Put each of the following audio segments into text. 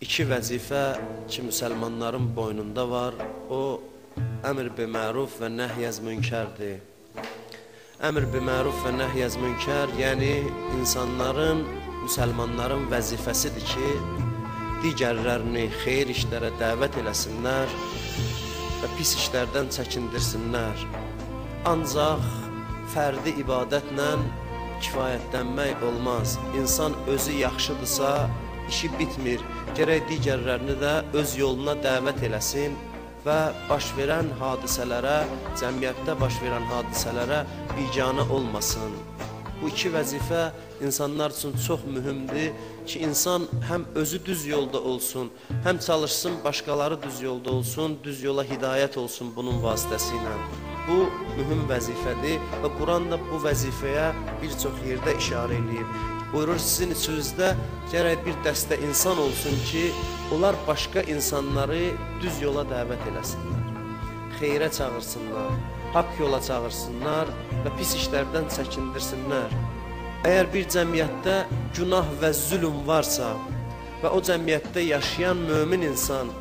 İki vəzifə ki, müsəlmanların boynunda var. O, əmr biməruf və nəhyəz münkərdir. Əmr biməruf və nəhyəz münkər, yəni insanların, müsəlmanların vəzifəsidir ki, digərlərini xeyir işlərə dəvət eləsinlər və pis işlərdən çəkindirsinlər. Ancaq fərdi ibadətlə kifayətlənmək olmaz. İnsan özü yaxşıdırsa, işi bitmir. Gərək digərlərini də öz yoluna dəvət eləsin və baş verən hadisələrə, cəmiyyətdə baş verən hadisələrə biganə olmasın. Bu iki vəzifə insanlar üçün çox mühümdür ki, insan həm özü düz yolda olsun, həm çalışsın başqaları düz yolda olsun, düz yola hidayət olsun bunun vasitəsilə. Bu mühüm vəzifədir və Quran da bu vəzifəyə bir çox yerdə işarə eləyib. Buyurur, sizin içinizdə gərək bir dəstə insan olsun ki, onlar başqa insanları düz yola dəvət eləsinlər, xeyrə çağırsınlar, haqq yola çağırsınlar və pis işlərdən çəkindirsinlər. Əgər bir cəmiyyətdə günah və zülm varsa və o cəmiyyətdə yaşayan mömin insan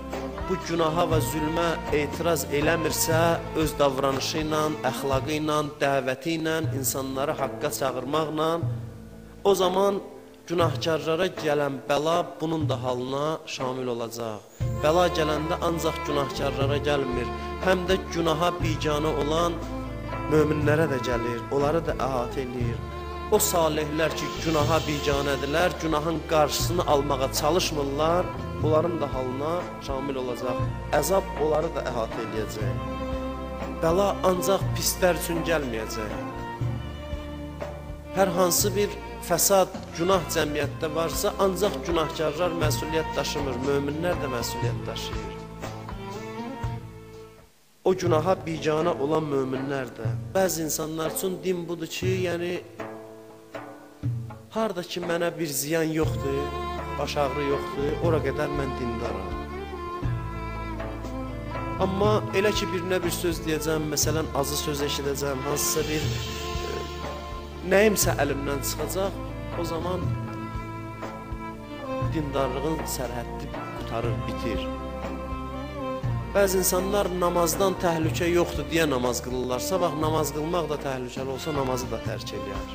bu günaha və zülmə etiraz eləmirsə, öz davranışı ilə, əxlaqı ilə, dəvəti ilə, insanları haqqa çağırmaqla, o zaman günahkarlara gələn bəla bunun da halına şamil olacaq. Bəla gələndə ancaq günahkarlara gəlmir, həm də günaha biganə olan möminlərə də gəlir, onları da əhatə edir. O salihlər ki, günaha biganədirlər, günahın qarşısını almağa çalışmırlar, onların da halına şamil olacaq. Əzab onları da əhatə edəcək. Bəla ancaq pislər üçün gəlməyəcək. Hər hansı bir fəsad, günah cəmiyyətdə varsa, ancaq günahkarlar məsuliyyət daşımır, möminlər də məsuliyyət daşıyır. O günaha biganə olan möminlər də. Bəzi insanlar üçün din budur ki, yəni, harada ki, mənə bir ziyan yoxdur, baş ağrı yoxdur, ora qədər mən dindaram. Amma elə ki, birinə bir söz deyəcəm, məsələn, azı söz eşidəcəm, hansısa bir nəyimsə əlimdən çıxacaq, o zaman dindarlığın sərhəddi qutarır, bitir. Bəzi insanlar namazdan təhlükə yoxdur deyə namaz qılırlar. Sabah namaz qılmaq da təhlükəli olsa, namazı da tərk eləyər.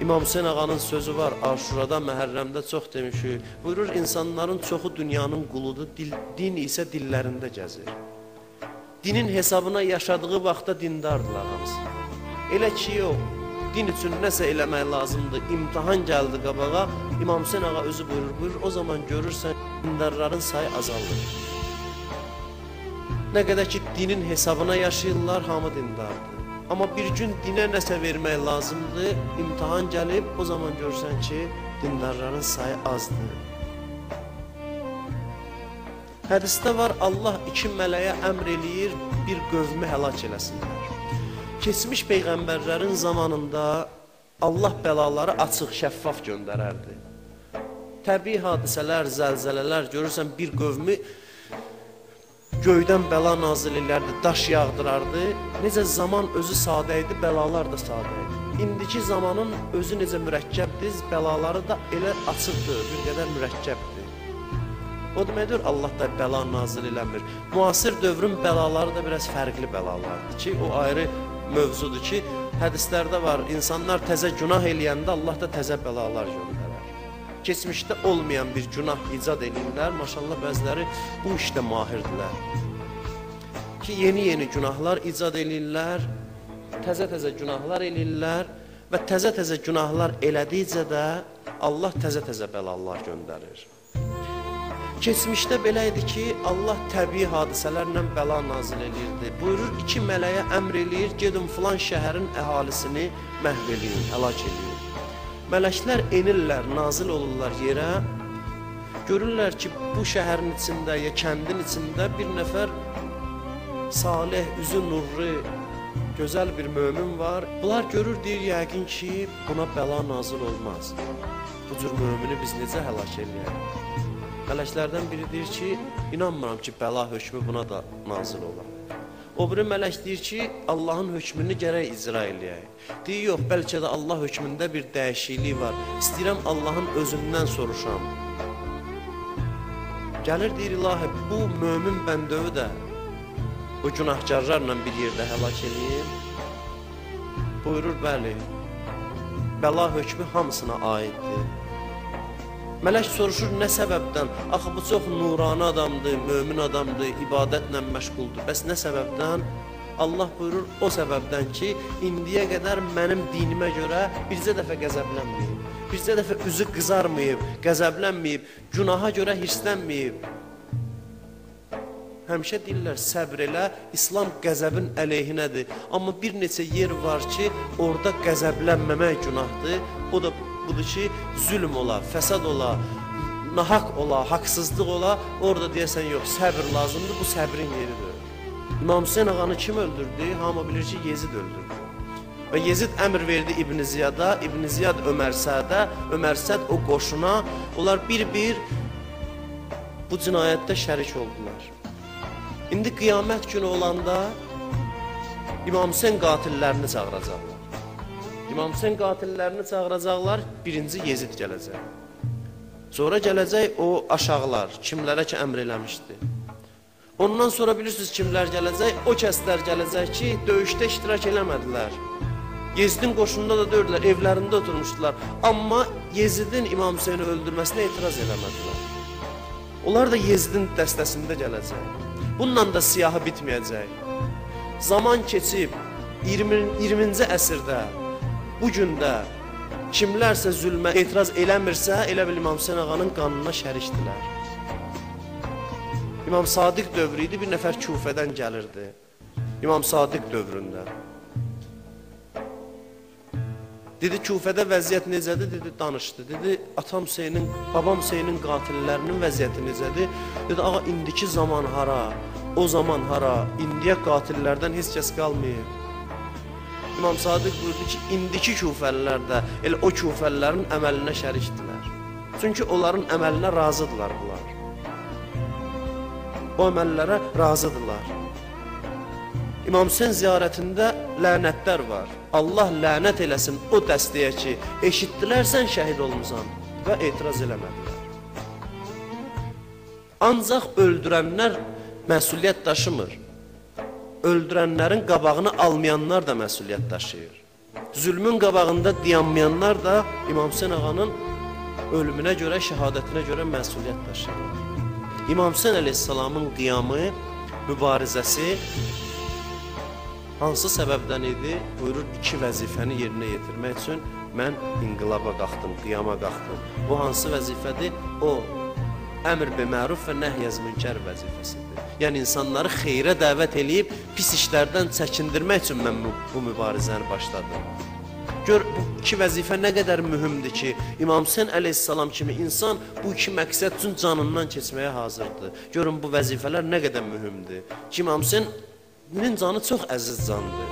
İmam Hüseyin ağanın sözü var, Aşurada, Məhərrəmdə çox demişik. Buyurur, insanların çoxu dünyanın quludur, din isə dillərində gəzir. Dinin hesabına yaşadığı vaxtda dindardılar hamısı. Elə ki, yox, din üçün nəsə eləmək lazımdır, imtihan gəldi qabağa, İmam Hüseyin ağa özü buyurur, o zaman görürsən, dindarların sayı azalır. Nə qədər ki, dinin hesabına yaşayırlar, hamı dindardır. Amma bir gün dinə nəsə vermək lazımdır, imtihan gəlib, o zaman görürsən ki, dindarların sayı azdır. Hədisdə var, Allah iki mələyə əmr eləyir, bir qövmü həlak eləsinlər. Keçmiş peyğəmbərlərin zamanında Allah bəlaları açıq, şəffaf göndərərdi. Təbii hadisələr, zəlzələlər, görürsən bir qövmü göydən bəla nazil elərdi, daş yağdırardı. Necə zaman özü sadə idi, bəlalar da sadə idi. İndiki zamanın özü necə mürəkkəbdir, bəlaları da elə açıqdır, bir qədər mürəkkəbdir. O deməkdir, Allah da bəla nazil eləmir. Müasir dövrün bəlaları da biraz fərqli bəlalardır ki, o ayrı mövzudur ki, hədislərdə var, insanlar təzə günah eləyəndə Allah da təzə bəlalar göndərər. Keçmişdə olmayan bir günah icad eləyirlər, maşallah bəziləri bu işdə mahirdirlər. Ki, yeni günahlar icad eləyirlər, təzə günahlar eləyirlər və təzə günahlar elədikcə də Allah təzə bəlalar göndərir. Keçmişdə belə idi ki, Allah təbii hadisələrlə bəla nazil edirdi. Buyurur, iki mələyə əmr eləyir, gedin filan şəhərin əhalisini məhv eləyin, həlak eləyin. Mələklər enirlər, nazil olurlar yerə, görürlər ki, bu şəhərin içində, ya kəndin içində bir nəfər salih, üzü nurlu, gözəl bir mömin var. Bunlar görür, deyir, yəqin ki, buna bəla nazil olmaz. Bu cür mömini biz necə həlak eləyək? Mələklərdən biri deyir ki, inanmıram ki, bəla hökmü buna da nazil olar. O biri mələk deyir ki, Allahın hökmünü gərək icra eləyək. Deyir, yox, bəlkə də Allah hökmündə bir dəyişiklik var. İstəyirəm Allahın özündən soruşam. Gəlir, deyir, ilahi, bu mömin bəndəvi də o günahkarlarla bir yerdə həlak eləyim. Buyurur, bəli, bəla hökmü hamısına aiddir. Mələk soruşur, nə səbəbdən? Axı, bu çox nurani adamdır, mömin adamdır, ibadətlə məşğuldur. Bəs nə səbəbdən? Allah buyurur, o səbəbdən ki, indiyə qədər mənim dinimə görə bircə dəfə qəzəblənməyib, bircə dəfə üzü qızarmayıb, qəzəblənməyib, günaha görə hirslənməyib. Həmişə deyirlər, səbr elə, İslam qəzəbin əleyhinədir. Amma bir neçə yer var ki, orada qəzəblənməmək günahdır. O da budur ki, zülm ola, fəsad ola, nahaq ola, haqsızlıq ola, orada deyəsən, yox, səbr lazımdır, bu səbrin yeridir. İmam Hüseyin ağanı kim öldürdü? Hamı bilir ki, Yezid öldürdü. Və Yezid əmr verdi İbn Ziyada, İbn Ziyad Ömər Sədə, Ömər Səd o qoşuna, onlar bir-bir bu cinayətdə şərik oldular. İndi qiyamət günü olanda İmam Hüseyin qatillərini çağıracaqlar. İmam Hüseyin qatillərini çağıracaqlar, birinci Yezid gələcək. Sonra gələcək o aşağılar, kimlərə ki əmr eləmişdi. Ondan sonra bilirsiniz kimlər gələcək? O kəslər gələcək ki, döyüşdə iştirak eləmədilər. Yezidin qoşununda da dördülər, evlərində oturmuşdular. Amma Yezidin İmam Hüseyini öldürməsinə etiraz eləmədilər. Onlar da Yezidin dəstəsində gələcək. Bununla da siyahı bitməyəcək. Zaman keçib 20-ci əsrdə, bugün də kimlərsə zülmə etiraz eləmirsə, elə bil İmam Hüseyin ağanın qanına şərikdilər. İmam Sadiq dövrü idi, bir nəfər Kufədən gəlirdi. İmam Sadiq dövründə. Dedi, Kufədə vəziyyət necədir? Dedi, danışdı. Dedi, atam Hüseynin, babam Hüseynin qatillərinin vəziyyəti necədir? Dedi, ağa, indiki zaman hara, o zaman hara, indiyə qatillərdən heç kəs qalmayıb. İmam Sadiq buyurdu ki, indiki Kufəlilər də elə o Kufəlilərin əməlinə şərikdirlər. Çünki onların əməlinə razıdırlar bunlar. O əməllərə razıdırlar. İmam Hüseyin ziyarətində lənətlər var. Allah lənət eləsin o dəstəyə ki, eşitdilər sən şəhid olmusan və etiraz eləmədilər. Ancaq öldürənlər məsuliyyət daşımır. Öldürənlərin qabağını almayanlar da məsuliyyət daşıyır. Zülmün qabağında dayanmayanlar da İmam Hüseyin ağanın ölümünə görə, şəhadətinə görə məsuliyyət daşıyırlar. İmam Hüseyin əleyhissalamın qiyamı, mübarizəsi hansı səbəbdən idi? Buyurur, iki vəzifəni yerinə yetirmək üçün mən inqilaba qalxdım, qiyama qalxdım. Bu hansı vəzifədir? O, əmr biməruf və nəhyəz münkər vəzifəsidir. Yəni, insanları xeyrə dəvət eləyib, pis işlərdən çəkindirmək üçün mən bu mübarizəni başladım. Gör, bu iki vəzifə nə qədər mühümdür ki, İmam Hüseyin əleyhissalam kimi insan bu iki məqsəd üçün canından keçməyə hazırdır. Görün, bu vəzifələr nə qədər mühümdür. Ki, İmam Hüseynin canı çox əziz candır.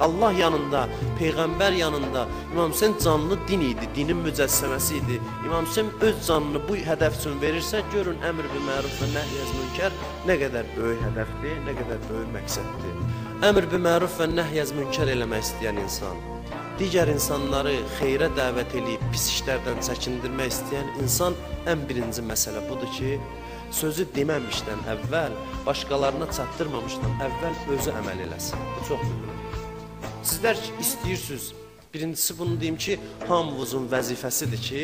Allah yanında, Peyğəmbər yanında İmam Hüseyin canlı din idi, dinin mücəssəməsi idi. İmam Hüseyin öz canını bu hədəf üçün verirsə, görün, əmr biməruf və nəhyəz münkər nə qədər böyük hədəfdir, nə qədər böyük məqsəddir. Əmr biməruf və nəhyəz münkər eləmək istəyən insan, digər insanları xeyrə dəvət edib, pis işlərdən çəkindirmək istəyən insan ən birinci məsələ budur ki, sözü deməmişdən əvvəl, başqalarına çatdırmamışdan əvvəl özü əməl eləsin. Bu çox mühümdür. Sizlər istəyirsiniz, birincisi bunu deyim ki, hamımızın vəzifəsidir ki,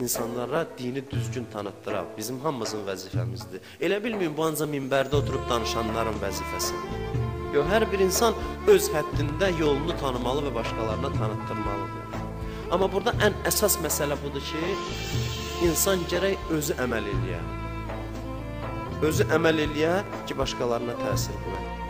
insanlara dini düzgün tanıtdıraq. Bizim hamımızın vəzifəmizdir. Elə bilməyin, bu ancaq minbərdə oturub danışanların vəzifəsidir. Yox, hər bir insan öz həddində yolunu tanımalı və başqalarına tanıtdırmalıdır. Amma burada ən əsas məsələ budur ki, insan gərək özü əməl eləyə. Özü əməl eləyə ki, başqalarına təsir quraq.